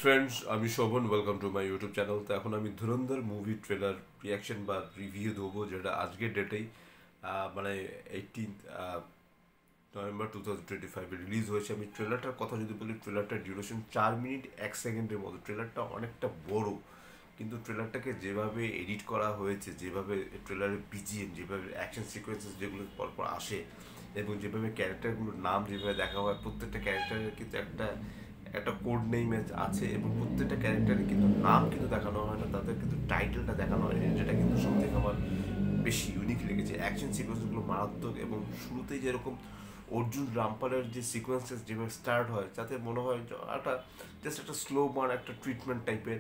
Friends, আমি Shovan. Welcome to my YouTube channel. তো এখন আমি ধুরন্ধর মুভি ট্রেলার রিয়াকশন বা রিভিউ দেবো, যেটা আজকের ডেটেই মানে 18th নভেম্বর 2025 রিলিজ হয়েছে। আমি ট্রেলারটার কথা যদি বলি, ট্রেলারটার ডিউরেশন 4 মিনিট 1 সেকেন্ডের মতো। ট্রেলারটা অনেকটা বড়, কিন্তু ট্রেলারটাকে যেভাবে এডিট করা হয়েছে, যেভাবে ট্রেলারের বিজিএম, যেভাবে অ্যাকশন সিকোয়েন্সেস যেগুলো পরপর আসে, এবং যেভাবে ক্যারেক্টারগুলোর নাম যেভাবে দেখা হয়, প্রত্যেকটা ক্যারেক্টারের কিন্তু একটা একটা কোড নেম আছে, এবং প্রত্যেকটা ক্যারেক্টারের কিন্তু নাম কিন্তু দেখানো হয় না, তাদের কিন্তু টাইটেলটা দেখানো হয়, যেটা কিন্তু সব থেকে আমার বেশি ইউনিক লেগেছে। অ্যাকশন সিকোয়েন্সগুলো মারাত্মক, এবং শুরুতেই যেরকম অর্জুন রামপালের যে সিকোয়েন্সেস যেভাবে স্টার্ট হয়, যাতে মনে হয় একটা জাস্ট একটা স্লো বার্ন, একটা ট্রিটমেন্ট টাইপের,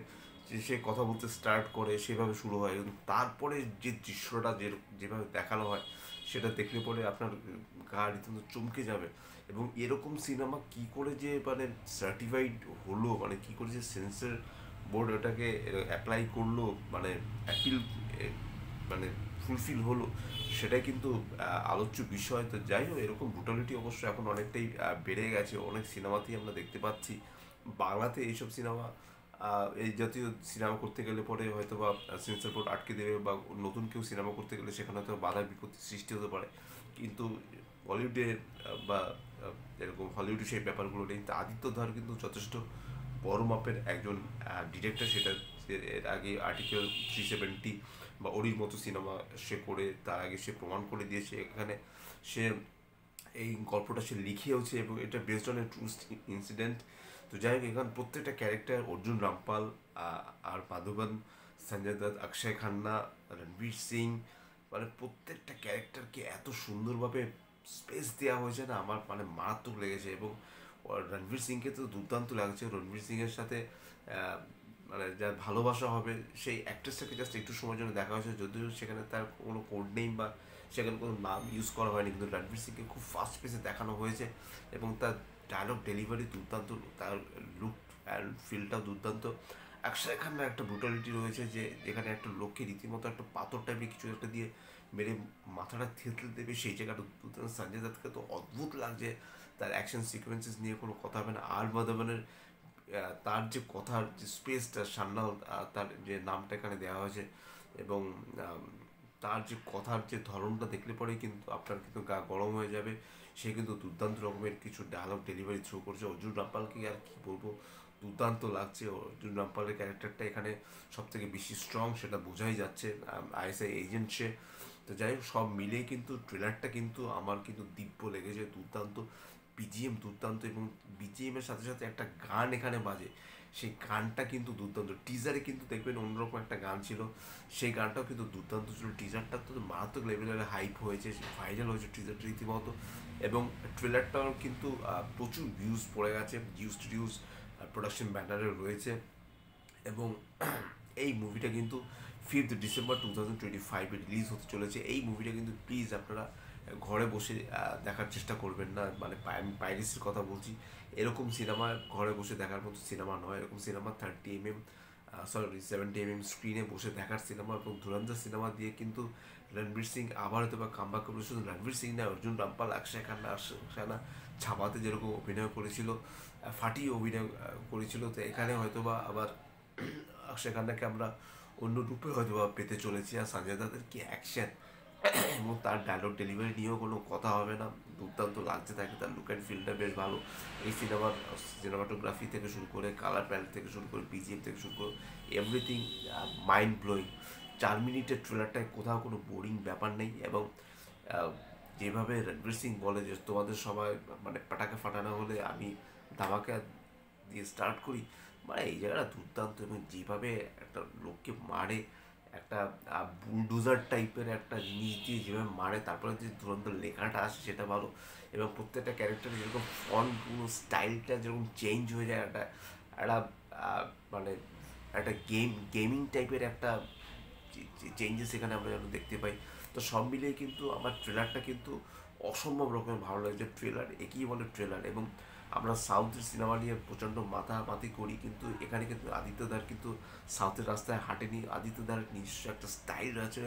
যে সে কথা বলতে স্টার্ট করে সেভাবে শুরু হয়, এবং তারপরে যে দৃশ্যটা যেভাবে দেখানো হয়, সেটা দেখলে পরে আপনার গা রীতিমতো চমকে যাবে। এবং এরকম সিনেমা কি করে যে মানে সার্টিফাইড হলো, মানে কি করে যে সেন্সর বোর্ড ওটাকে অ্যাপ্লাই করলো, মানে অ্যাপিল মানে ফুলফিল হলো, সেটাই কিন্তু আলোচ্য বিষয়। তো যাই হোক, এরকম ব্রুটালিটি অবশ্য এখন অনেকটাই বেড়ে গেছে, অনেক সিনেমাতেই আমরা দেখতে পাচ্ছি। বাংলাতে এইসব সিনেমা, এই জাতীয় সিনেমা করতে গেলে পরে হয়তো বা সেন্সর বোর্ড আটকে দেবে, বা নতুন কেউ সিনেমা করতে গেলে সেখানে হয়তো বাধা বিপত্তি সৃষ্টি হতে পারে। কিন্তু বলিউডে বা এরকম হলিউডে সেই ব্যাপারগুলো নেই। তো আদিত্য ধর কিন্তু যথেষ্ট বড় মাপের একজন ডিরেক্টর। সেটা এর আগে আর্টিকেল 370 বা ওরির মতো সিনেমা সে করে, তার আগে সে প্রমাণ করে দিয়েছে এখানে সে এই গল্পটা সে লিখেওছে, এবং এটা based on a true incident. তো যাই হোক, এখানে প্রত্যেকটা ক্যারেক্টার, অর্জুন রামপাল, আর মাধবন, সঞ্জয় দত্ত, অক্ষয় খান্না, রণবীর সিং, মানে প্রত্যেকটা ক্যারেক্টারকে এত সুন্দরভাবে স্পেস দেওয়া হয়েছে না, আমার মানে মারাত্মক লেগেছে। এবং রণবীর সিংকে তো দুর্দান্ত লাগছে। রণবীর সিংয়ের সাথে মানে যার ভালোবাসা হবে, সেই অ্যাক্ট্রেসটাকে জাস্ট একটু সময়ের জন্য দেখা হয়েছে, যদিও সেখানে তার কোনো কোড নেই বা সেখানে কোনো নাম ইউজ করা হয়নি, কিন্তু রণবীর সিংকে খুব ফাস্ট পেসে দেখানো হয়েছে, এবং তার ডায়লগ ডেলিভারি দুর্দান্ত, তার লুক অ্যান্ড ফিলটাও দুর্দান্ত। অক্ষয় খান্নার একটা ব্রুটালিটি রয়েছে, যে যেখানে একটা লোককে রীতিমতো একটা পাথর টাইপের কিছু একটা দিয়ে মেরে মাথাটা থেতলে দেবে, সেই জায়গাটা দুর্দান্ত। সঞ্জয় দত্তকে তো অদ্ভুত লাগছে, তার অ্যাকশন সিকোয়েন্সেস নিয়ে কোনো কথা হবে না। আর মাধবনের তার যে কথার যে স্পেসটা, সান্যাল তার যে নামটা এখানে দেওয়া হয়েছে, এবং আম, তার যে কথার যে ধরনটা দেখলে পরেই কিন্তু আপনার কিন্তু গা গরম হয়ে যাবে। সে কিন্তু দুর্দান্ত রকমের কিছু ডায়লগ ডেলিভারি থ্রু করছে। অর্জুন রামপালকে আর কি বলবো, দুর্দান্ত লাগছে। অর্জুন রামপালের ক্যারেক্টারটা এখানে সব থেকে বেশি স্ট্রং, সেটা বোঝাই যাচ্ছে। আইএসআই এজেন্ট সে। তো যাই হোক, সব মিলিয়ে কিন্তু ট্রেলারটা কিন্তু আমার কিন্তু দিব্য লেগেছে, দুর্দান্ত। বিজিএম দুর্দান্ত, এবং বিজিএম এর সাথে সাথে একটা গান এখানে বাজে, সেই গানটা কিন্তু দুর্দান্ত। টিজারে কিন্তু দেখবেন অন্যরকম একটা গান ছিল, সেই গানটাও কিন্তু দুর্দান্ত ছিল। টিজারটা তো মারাত্মক লেভেলের হাইপ হয়েছে, ভাইরাল হয়েছে টিজারটা রীতিমতো। এবং ট্রেলারটাও কিন্তু প্রচুর ভিউজ পড়ে গেছে, ভিউজ টিউজ প্রোডাকশন ব্যানারে রয়েছে। এবং এই মুভিটা কিন্তু 5th ডিসেম্বর 2025 রিলিজ হতে চলেছে। এই মুভিটা কিন্তু প্লিজ আপনারা ঘরে বসে দেখার চেষ্টা করবেন না, মানে আমি পাইরেসির কথা বলছি। এরকম সিনেমা ঘরে বসে দেখার মতো সিনেমা নয়। এরকম সিনেমা 30 mm, সরি 70 mm স্ক্রিনে বসে দেখার সিনেমা। এবং ধুরন্ধর সিনেমা দিয়ে কিন্তু রণবীর সিং আবার হয়তো বা কামব্যাক করবে। শুধু রণবীর সিং না, অর্জুন রামপাল, অক্ষয় খান্না ছাপাতে যেরকম অভিনয় করেছিল, ফাটিয়ে অভিনয় করেছিল, তো এখানে হয়তো বা আবার অক্ষয় খান্নাকে আমরা অন্য রূপে হয়তো বা পেতে চলেছি। আর সঞ্জয় দত্তের কি অ্যাকশন এবং তার ডায়লগ ডেলিভারি নিয়েও কোনো কথা হবে না, দুর্দান্ত লাগছে তাকে। তার লুক অ্যান্ড ফিলটা বেশ ভালো। এই সিনেমাটোগ্রাফি থেকে শুরু করে, কালার প্যালেট থেকে শুরু করে, বিজিএম থেকে শুরু করে, এভরিথিং মাইন্ড ব্লোয়িং। 4 মিনিটের ট্রেলারটায় কোথাও কোনো বোরিং ব্যাপার নেই। এবং আহ, যেভাবে রণবীর সিং বলে যে তোমাদের সবাই মানে পাটাকে ফাটানো হলে আমি ধামাকা দিয়ে স্টার্ট করি, মানে এই জায়গাটা দুর্দান্ত। এবং যেভাবে একটা লোককে মারে, একটা বুলডোজার টাইপের একটা জিনিস দিয়ে যেভাবে মারে, তারপরে যে দুরন্ত লেখাটা আসে সেটা ভালো। এবং প্রত্যেকটা ক্যারেক্টারের যেরকম ফন্ট, পুরো স্টাইলটা যেরকম চেঞ্জ হয়ে যায়, একটা একটা মানে একটা গেমিং টাইপের একটা চেঞ্জেস এখানে আমরা যেন দেখতে পাই। তো সব মিলিয়ে কিন্তু আমার ট্রেলারটা কিন্তু অসম্ভব রকমের ভালো লাগছে। ট্রেলার একই বলে ট্রেলার। এবং আমরা সাউথের সিনেমা নিয়ে প্রচণ্ড মাতামাতি করি, কিন্তু এখানে কিন্তু আদিত্যদার কিন্তু সাউথের রাস্তায় হাঁটেনি। আদিত্যদার নিজস্ব একটা স্টাইল আছে,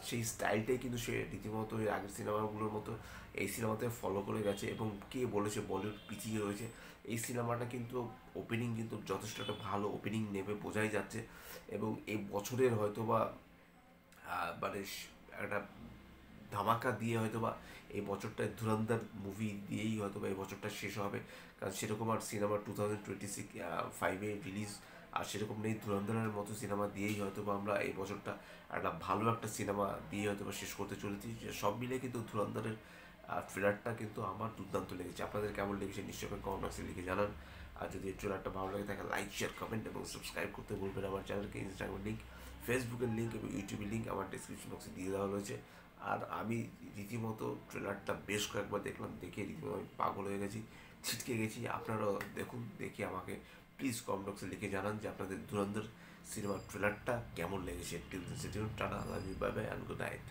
সেই স্টাইলটাই কিন্তু সে রীতিমতো এর আগের সিনেমাগুলোর মতো এই সিনেমাতে ফলো করে গেছে। এবং কে বলেছে বলিউড পিছিয়ে রয়েছে, এই সিনেমাটা কিন্তু ওপেনিং কিন্তু যথেষ্ট একটা ভালো ওপেনিং নেবে বোঝাই যাচ্ছে, এবং এই বছরের হয়তো বা মানে একটা ধামাকা দিয়ে হয়তো বা এই বছরটায় ধুরন্ধর মুভি দিয়েই হয়তো বা এই বছরটা শেষ হবে। কারণ সেরকম আর সিনেমা 2025 রিলিজ আর সেরকম নেই, ধুরন্ধরের মতো সিনেমা দিয়েই হয়তো বা আমরা এই বছরটা একটা ভালো একটা সিনেমা দিয়ে হয়তো বা শেষ করতে চলেছি। যে সব মিলে কিন্তু ধুরন্ধরের ট্রেলারটা কিন্তু আমার দুর্দান্ত লেগেছে। আপনাদের কেমন লেগেছে নিশ্চয়ই কমেন্ট বক্সে লিখে জানান। আর যদি এই ট্রেলারটা ভালো লাগে তাকে লাইক, শেয়ার, কমেন্ট এবং সাবস্ক্রাইব করতে ভুলবেন আমার চ্যানেলকে। ইনস্টাগ্রামের লিঙ্ক, ফেসবুকের লিঙ্ক এবং ইউটিউবের লিঙ্ক আমার ডিসক্রিপশন বক্সে দিয়ে দেওয়া রয়েছে। আর আমি রীতিমতো ট্রেলারটা বেশ কয়েকবার দেখলাম, দেখে রীতিমতো আমি পাগল হয়ে গেছি, ছিটকে গেছি। আপনারাও দেখুন, দেখে আমাকে প্লিজ কমেন্ট বক্সে লিখে জানান যে আপনাদের ধুরন্ধর সিনেমার ট্রেলারটা কেমন লেগেছে। Till then, tata, love you, bye bye and good night.